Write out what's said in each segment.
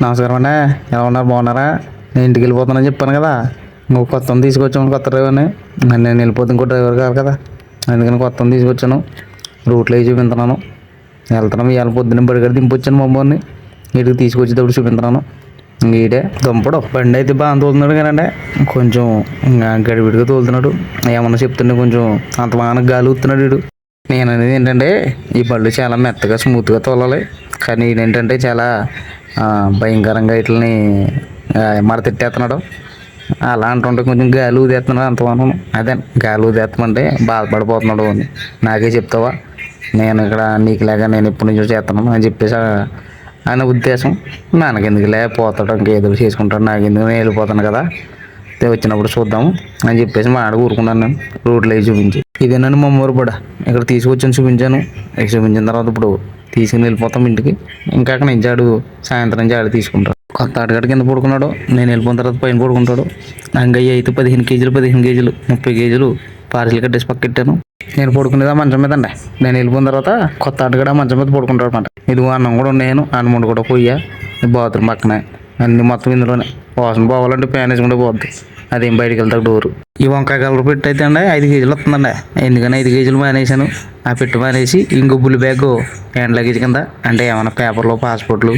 నమస్కారం అండి. ఎలా ఉన్నారు? బాగున్నారా? నేను ఇంటికి వెళ్ళిపోతానని చెప్పాను కదా. నువ్వు కొత్తని తీసుకొచ్చాను, కొత్త డ్రైవర్ని. నేను వెళ్ళిపోతే ఇంకో డ్రైవర్ కాదు కదా, అందుకని కొత్తని తీసుకొచ్చాను. రూట్లో వేసి చూపించున్నాను. వెళ్తున్నాం. ఇవాళ పొద్దున్న బడిగడ దింపొచ్చాను మా అమ్మని. వీటికి తీసుకొచ్చేటప్పుడు చూపించున్నాను. ఈడే దుంపడు బండి అయితే బాగా తోలుతున్నాడు కానండి, కొంచెం గడిబిడిగా తోలుతున్నాడు. ఏమన్నా చెప్తుండే కొంచెం అంత బాగా గాలి ఊతున్నాడు వీడు. నేను అనేది ఏంటంటే, ఈ బళ్ళు చాలా మెత్తగా స్మూత్గా తోలాలి, కానీ ఏంటంటే చాలా భయంకరంగా వీటిని మడతెట్టేస్తున్నాడు. అలా అంటుంటే కొంచెం గాలి ఊదేస్తున్నాడు అంతమానం. అదే గాలి ఊదేస్తామంటే బాధపడిపోతున్నాడు అని నాకే చెప్తావా, నేను ఇక్కడ నీకులాగా నేను ఎప్పటి నుంచో చేస్తున్నాను అని చెప్పేసి ఆయన ఉద్దేశం. నాకెందుకులే, పోతాడు ఇంకేదో చేసుకుంటాడు, నాకెందుకు, నేను వెళ్ళిపోతాను కదా, వచ్చినప్పుడు చూద్దాము అని చెప్పేసి మా ఆడ ఊరుకున్నాను. నేను రోడ్లు వేసి చూపించి ఇదేనండి మా అమ్మవారు కూడా ఇక్కడ తీసుకొచ్చాను, చూపించాను. చూపించిన తర్వాత ఇప్పుడు తీసుకుని వెళ్ళిపోతాం ఇంటికి. ఇంకా అక్కడ నుంచి ఆడు సాయంత్రం నుంచి ఆడు తీసుకుంటాడు. కొత్త ఆటగాడి కింద పడుకున్నాడు, నేను వెళ్ళిపోయిన తర్వాత పైన పడుకుంటాడు. అంగయ్య అయితే 15 కేజీలు 30 కేజీలు పార్సిల్ కట్టేసి పక్కెట్టాను. నేను పడుకునేదా మంచం మీద అండి. నేను వెళ్ళిపోయిన తర్వాత కొత్త ఆటగాడు మంచం మీద పడుకుంటాడు అనమాట. ఇది అన్నం కూడా నేను అన్నం కూడా పోయా, బాత్రూమ్ పక్కనే అన్ని మొత్తం ఇందులోనే. వాసన పోవాలంటే ఫ్యాన్ వేసుకుంటే పోద్ది, అదేం బయటకు వెళ్తా డోరు. ఈ వంకాయ కలర్ పెట్టి అయితే అండి 5 కేజీలు వస్తుందండి. ఎందుకని 5 కేజీలు మానేసాను, ఆ పెట్టి మానేసి ఇంకో బుల్లి బ్యాగ్ హ్యాండ్ లగేజ్ కింద, అంటే ఏమైనా పేపర్లు, పాస్పోర్ట్లు,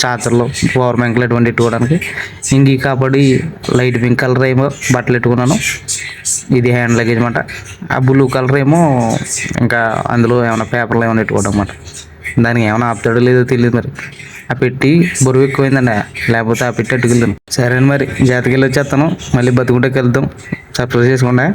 చార్జర్లు, పవర్ బ్యాంకులు ఎటువంటి పెట్టుకోవడానికి. ఇంక కాబట్టి లైట్ పింక్ కలర్ ఏమో బట్టలు పెట్టుకున్నాను, ఇది హ్యాండ్ లగేజ్ అనమాట. ఆ బ్లూ కలర్ ఏమో ఇంకా అందులో ఏమైనా పేపర్లు ఏమైనా పెట్టుకోవడం అనమాట. దానికి ఏమైనా ఆపుతాడో లేదో తెలియదు మరి. ఆ పెట్టి బరువు ఎక్కువైందండి, లేకపోతే ఆ పెట్టి అట్టుకెళ్తాను. సరే మరి జాతకెళ్ళి వచ్చేస్తాను, మళ్ళీ బతుకుంటకి వెళ్తాం. సర్ప్రైజ్ చేసుకోండి.